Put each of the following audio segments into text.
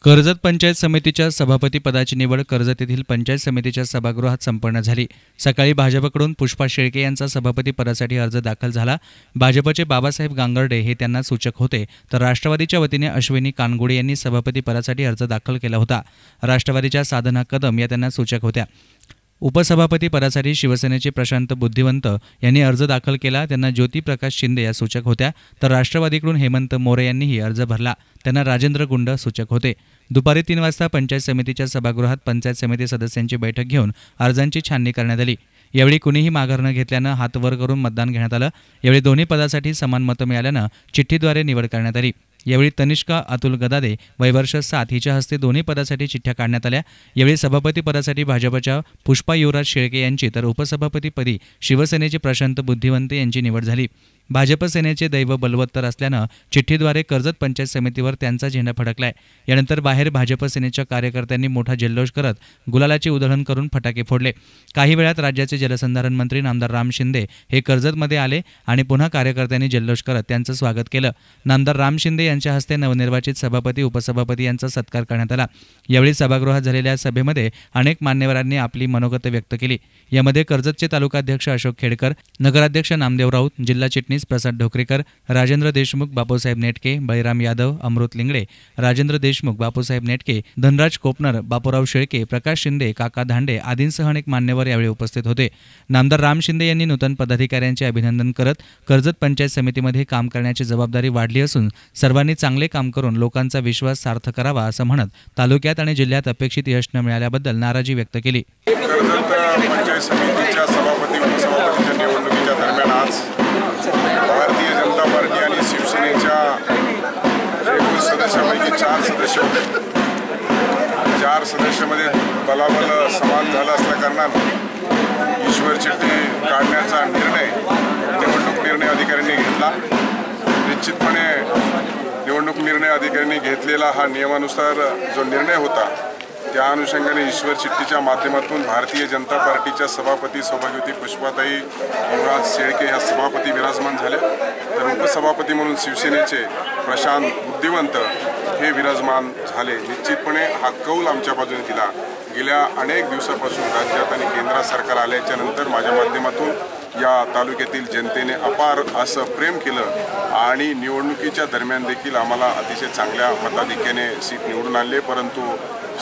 कर्जत पंचायत समितीच्या सभापती पदाची निवड कर्जत येथील पंचायत समितीच्या सभागृहात संपन्न झाली। सकाळी भाजपकडून पुष्पा शेळके यांचा सभापती पदासाठी अर्ज दाखल झाला। भाजपचे बाबासाहेब गांगर्डे हे त्यांना सूचक होते, तर राष्ट्रवादीच्या वतीने अश्विनी कानगुडे यांनी सभापती पदासाठी अर्ज दाखल केला होता। राष्ट्रवादीच्या साधना कदम या त्यांना सूचक होत्या। उपसभापती पदासाठी शिवसेनेचे प्रशांत बुद्धिवंत यांनी अर्ज दाखल केला, त्यांना ज्योती प्रकाश शिंदे या सूचक होत्या, तर राष्ट्रवादीकडून हेमंत मोरे यांनीही अर्ज भरला, त्यांना राजेंद्र गुंड सूचक होते। दुपारी 3 वाजता पंचायत समितीच्या सभागृहात पंचायत समिती सदस्यांची बैठक घेऊन अर्जांची छाननी करण्यात आली। यावेळी कुणीही माघार न घेतल्यानं हात वर करून मतदान घेण्यात आलं। यावेळी दोन्ही पदासाठी समान मतं मिळाल्यानं चिठ्ठीद्वारे निवड करण्यात आली। यावेळी तनिष्का अतुल गदादे वय वर्ष 7 हिच्या हस्ते दोन्ही पदासाठी चिठ्ठ्या काढण्यात आल्या। यावेळी सभापती पदासाठी भाजपच्या पुष्पा युवराज शेळके यांची, तर उपसभापतीपदी शिवसेनेचे प्रशांत बुद्धिवंत यांची निवड झाली। भाजप सेनेचे दैव बलवत्तर असल्यानं चिठ्ठीद्वारे कर्जत पंचायत समितीवर त्यांचा झेंडा फडकलाय। यानंतर बाहेर भाजप सेनेच्या कार्यकर्त्यांनी मोठा जल्लोष करत गुलालाची उधळण करून फटाके फोडले। काही वेळात राज्याचे जलसंधारण मंत्री नामदार राम शिंदे हे कर्जतमध्ये आले आणि पुन्हा कार्यकर्त्यांनी जल्लोष करत त्यांचं स्वागत केलं। नामदार राम शिंदे यांच्या हस्ते नवनिर्वाचित सभापती उपसभापती यांचा सत्कार करण्यात आला। यावेळी सभागृहात झालेल्या सभेमध्ये अनेक मान्यवरांनी आपली मनोगत व्यक्त केली। यामध्ये कर्जतचे तालुकाध्यक्ष अशोक खेडकर, नगराध्यक्ष नामदेव राऊत, जिल्हा चिटणीस प्रसाद ढोकरेकर, राजेंद्र देशमुख, बापूसाहेब नेटके, बळीराम यादव, अमृत लिंगडे, राजेंद्र देशमुख, बापूसाहेब नेटके, धनराज कोपनर, बापूराव शेळके, प्रकाश शिंदे, काका धांडे आदींसह अनेक मान्यवर यावेळी उपस्थित होते। नामदार राम शिंदे यांनी नूतन पदाधिकाऱ्यांचे अभिनंदन करत कर्जत पंचायत समितीमध्ये काम करण्याची जबाबदारी वाढली असून सर्वांनी चांगले काम करून लोकांचा विश्वास सार्थ करावा असं म्हणत तालुक्यात आणि जिल्ह्यात अपेक्षित यश न मिळाल्याबद्दल नाराजी व्यक्त केली। पंचायत समितीच्या सभापती उपसभापतीच्या निवडणुकीच्या दरम्यान आज भारतीय जनता पार्टी आणि शिवसेनेच्या एकूण सदस्यांपैकी 4 सदस्य होते। 4 सदस्यामध्ये बलाबल समान झाला असल्या कारणानं ईश्वर चिठ्ठी काढण्याचा निर्णय निवडणूक निर्णय अधिकाऱ्यांनी घेतला। निश्चितपणे निवडणूक निर्णय अधिकाऱ्यांनी घेतलेला हा नियमानुसार जो निर्णय होता त्या अनुषंगाने ईश्वर चिठ्ठीच्या माध्यमातून भारतीय जनता पार्टीच्या सभापती सौभाग्यवती पुष्पाताई युवराज शेळके ह्या सभापती विराजमान झाल्या, तर उपसभापती म्हणून शिवसेनेचे प्रशांत बुद्धिवंत हे विराजमान झाले। निश्चितपणे हा कौल आमच्या बाजूने दिला। गेल्या अनेक दिवसापासून राज्यात आणि केंद्र सरकार आल्याच्या नंतर माझ्या माध्यमातून या तालुक्यातील जनतेने अपार असं प्रेम केलं आणि निवडणुकीच्या दरम्यान देखील आम्हाला अतिशय चांगल्या मताधिक्याने सीट निवडून आणले, परंतु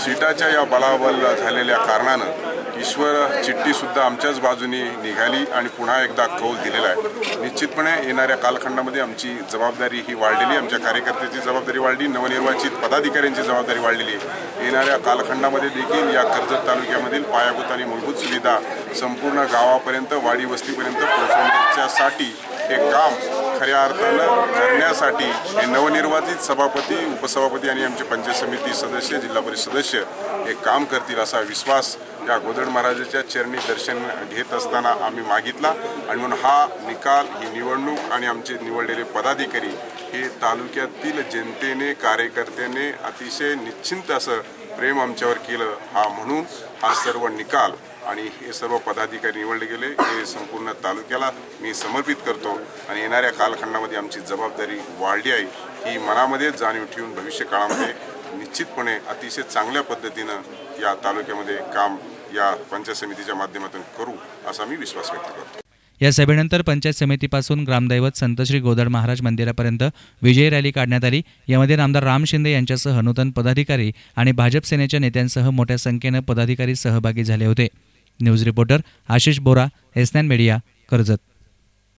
सीटाच्या या बलाबल झालेल्या कारणानं ईश्वर चिठ्ठीसुद्धा आमच्याच बाजूने निघाली आणि पुन्हा एकदा कौल दिलेला आहे। निश्चितपणे येणाऱ्या कालखंडामध्ये आमची जबाबदारी ही वाढलेली, आमच्या कार्यकर्त्याची जबाबदारी वाढली, नवनिर्वाचित पदाधिकाऱ्यांची जबाबदारी वाढलेली। येणाऱ्या कालखंडामध्ये देखील या कर्जत तालुक्यामधील पायाभूत आणि मूलभूत सुविधा संपूर्ण गावापर्यंत, वाडी वस्तीपर्यंत पोहोचवण्यासाठी हे काम खऱ्या अर्थानं करण्यासाठी हे नवनिर्वाचित सभापती, उपसभापती आणि आमचे पंचायत समिती सदस्य, जिल्हा परिषद सदस्य हे काम करतील असा विश्वास या गोदड महाराजाच्या चरणी दर्शन घेत असताना आम्ही मागितला आणि म्हणून हा निकाल, ही निवडणूक आणि आमचे निवडलेले पदाधिकारी हे तालुक्यातील जनतेने, कार्यकर्त्याने अतिशय निश्चिंत असं प्रेम आमच्यावर केलं, हा म्हणून हा सर्व निकाल आणि हे सर्व पदाधिकारी निवडले गेले हे संपूर्ण तालुक्याला मी समर्पित करतो आणि येणाऱ्या कालखंडामध्ये आमची जबाबदारी वाढली आहे ही मनामध्ये जाणीव ठेवून भविष्य काळामध्ये निश्चितपणे अतिशय चांगल्या पद्धतीनं या तालुक्यामध्ये काम या पंचायत समितीच्या माध्यमातून करू असा मी विश्वास व्यक्त करतो। या सभेनंतर पंचायत समितीपासून ग्रामदैवत संत श्री गोदड महाराज मंदिरापर्यंत विजय रॅली काढण्यात आली। यामध्ये नामदार राम शिंदे यांच्यासह नूतन पदाधिकारी आणि भाजप सेनेच्या नेत्यांसह मोठ्या संख्येनं पदाधिकारी सहभागी झाले होते। न्यूज रिपोर्टर आशिष बोरा, एस9 मीडिया, कर्जत।